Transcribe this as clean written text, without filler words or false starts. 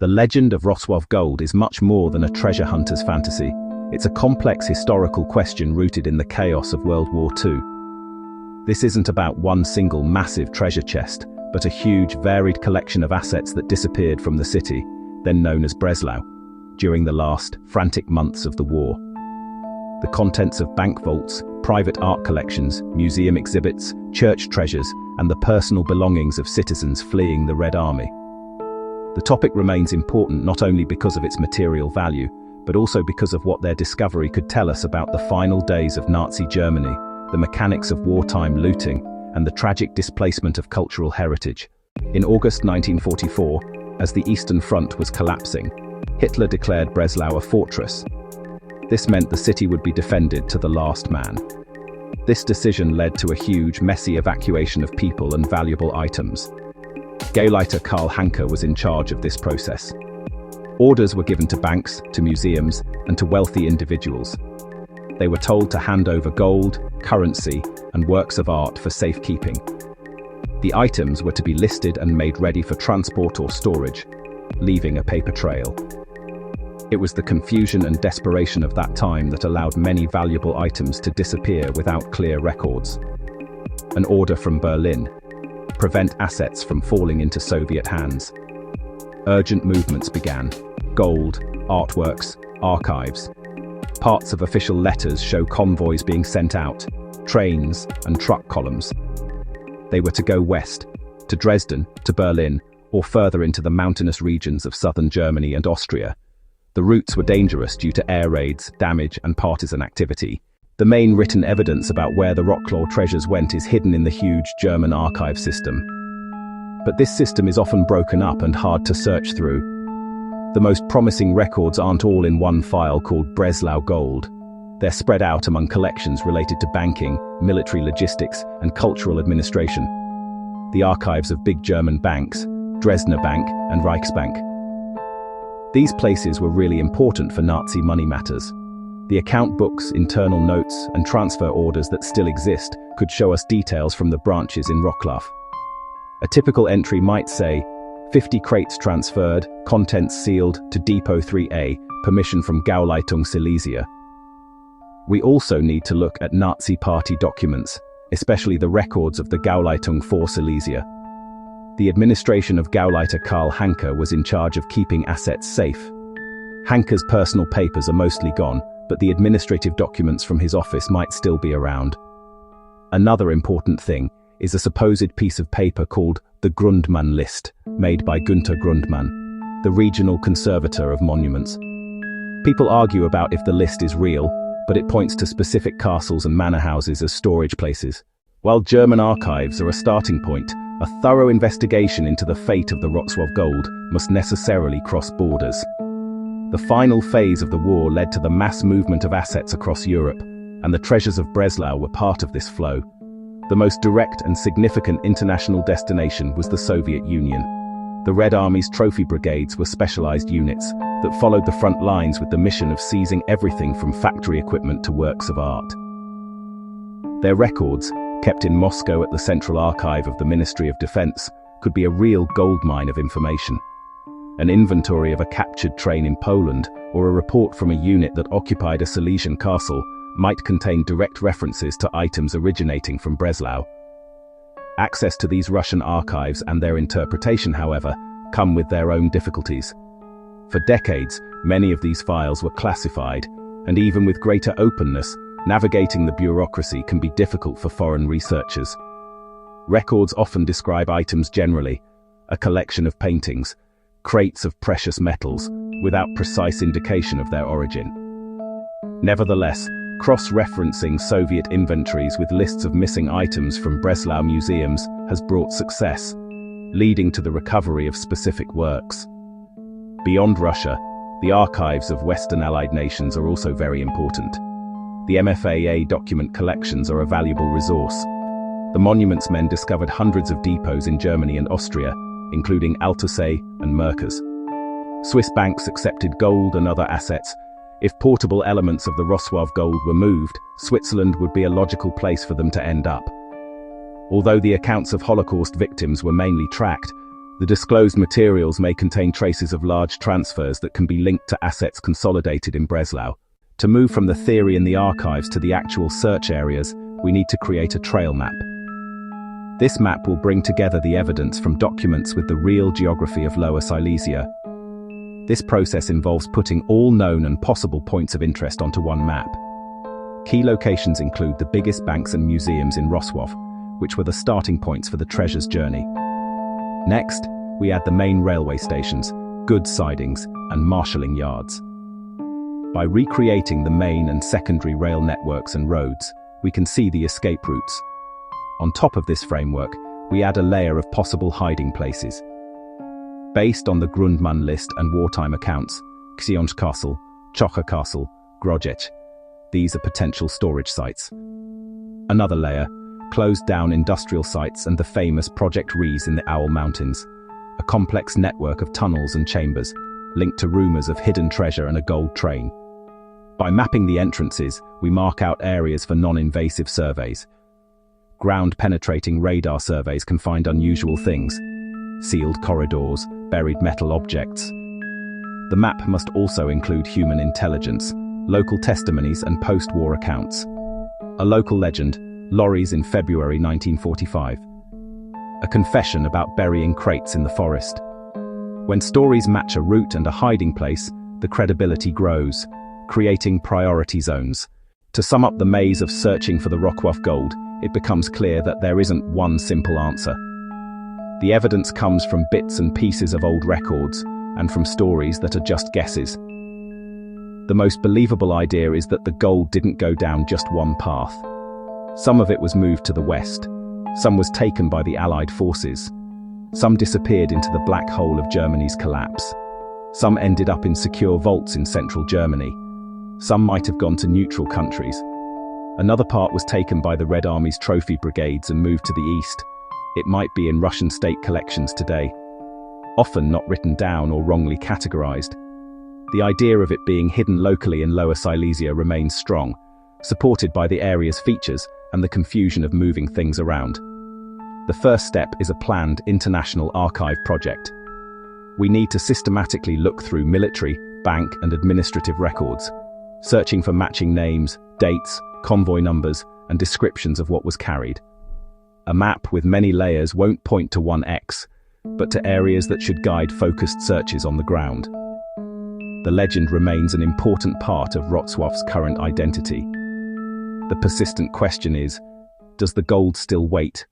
The legend of Wrocław gold is much more than a treasure hunter's fantasy. It's a complex historical question rooted in the chaos of World War II. This isn't about one single massive treasure chest, but a huge, varied collection of assets that disappeared from the city, then known as Breslau, during the last, frantic months of the war. The contents of bank vaults, private art collections, museum exhibits, church treasures, and the personal belongings of citizens fleeing the Red Army. The topic remains important not only because of its material value, but also because of what their discovery could tell us about the final days of Nazi Germany, the mechanics of wartime looting, and the tragic displacement of cultural heritage. In August 1944, as the Eastern Front was collapsing, Hitler declared Breslau a fortress. This meant the city would be defended to the last man. This decision led to a huge, messy evacuation of people and valuable items. Gauleiter Karl Hanke was in charge of this process. Orders were given to banks, to museums, and to wealthy individuals. They were told to hand over gold, currency, and works of art for safekeeping. The items were to be listed and made ready for transport or storage, leaving a paper trail. It was the confusion and desperation of that time that allowed many valuable items to disappear without clear records. An order from Berlin: prevent assets from falling into Soviet hands. Urgent movements began: gold, artworks, archives. Parts of official letters show convoys being sent out, trains and truck columns. They were to go west, to Dresden, to Berlin, or further into the mountainous regions of southern Germany and Austria. The routes were dangerous due to air raids, damage, and partisan activity. The main written evidence about where the Wrocław treasures went is hidden in the huge German archive system. But this system is often broken up and hard to search through. The most promising records aren't all in one file called Breslau Gold. They're spread out among collections related to banking, military logistics, and cultural administration. The archives of big German banks, Dresdner Bank and Reichsbank. These places were really important for Nazi money matters. The account books, internal notes, and transfer orders that still exist could show us details from the branches in Wrocław. A typical entry might say, 50 crates transferred, contents sealed to Depot 3A, permission from Gauleitung Silesia. We also need to look at Nazi party documents, especially the records of the Gauleitung 4 Silesia. The administration of Gauleiter Karl Hanke was in charge of keeping assets safe. Hanke's personal papers are mostly gone, but the administrative documents from his office might still be around. Another important thing is a supposed piece of paper called the Grundmann List, made by Günther Grundmann, the regional conservator of monuments. People argue about if the list is real, but it points to specific castles and manor houses as storage places. While German archives are a starting point, a thorough investigation into the fate of the Wrocław gold must necessarily cross borders. The final phase of the war led to the mass movement of assets across Europe, and the treasures of Breslau were part of this flow. The most direct and significant international destination was the Soviet Union. The Red Army's trophy brigades were specialized units that followed the front lines with the mission of seizing everything from factory equipment to works of art. Their records, kept in Moscow at the Central Archive of the Ministry of Defense, could be a real goldmine of information. An inventory of a captured train in Poland or a report from a unit that occupied a Silesian castle might contain direct references to items originating from Breslau. Access to these Russian archives and their interpretation, however, come with their own difficulties. For decades, many of these files were classified, and even with greater openness, navigating the bureaucracy can be difficult for foreign researchers. Records often describe items generally, a collection of paintings, crates of precious metals, without precise indication of their origin. Nevertheless, cross-referencing Soviet inventories with lists of missing items from Breslau museums has brought success, leading to the recovery of specific works. Beyond Russia, the archives of Western Allied nations are also very important. The MFAA document collections are a valuable resource. The monuments men discovered hundreds of depots in Germany and Austria, including Altaussee and Merkers. Swiss banks accepted gold and other assets. If portable elements of the Wrocław gold were moved, Switzerland would be a logical place for them to end up. Although the accounts of Holocaust victims were mainly tracked, The disclosed materials may contain traces of large transfers that can be linked to assets consolidated in Breslau. To move from the theory in the archives to the actual search areas, we need to create a trail map. This map will bring together the evidence from documents with the real geography of Lower Silesia. This process involves putting all known and possible points of interest onto one map. Key locations include the biggest banks and museums in Wrocław, which were the starting points for the treasure's journey. Next, we add the main railway stations, goods sidings, and marshalling yards. By recreating the main and secondary rail networks and roads, we can see the escape routes. On top of this framework, we add a layer of possible hiding places. Based on the Grundmann list and wartime accounts, Książ Castle, Czocha Castle, Grodziec, these are potential storage sites. Another layer, closed-down industrial sites and the famous Project Rees in the Owl Mountains, a complex network of tunnels and chambers, linked to rumors of hidden treasure and a gold train. By mapping the entrances, we mark out areas for non-invasive surveys. Ground-penetrating radar surveys can find unusual things, sealed corridors, buried metal objects. The map must also include human intelligence, local testimonies and post-war accounts. A local legend, lorries in February 1945. A confession about burying crates in the forest. When stories match a route and a hiding place, the credibility grows, creating priority zones. To sum up the maze of searching for the Wrocław gold, it becomes clear that there isn't one simple answer. The evidence comes from bits and pieces of old records, and from stories that are just guesses. The most believable idea is that the gold didn't go down just one path. Some of it was moved to the west, some was taken by the Allied forces, some disappeared into the black hole of Germany's collapse, some ended up in secure vaults in central Germany, some might have gone to neutral countries. Another part was taken by the Red Army's trophy brigades and moved to the east. It might be in Russian state collections today, often not written down or wrongly categorized. The idea of it being hidden locally in Lower Silesia remains strong, supported by the area's features and the confusion of moving things around. The first step is a planned international archive project. We need to systematically look through military, bank and administrative records, searching for matching names, dates, convoy numbers, and descriptions of what was carried. A map with many layers won't point to one X, but to areas that should guide focused searches on the ground. The legend remains an important part of Wrocław's current identity. The persistent question is, does the gold still wait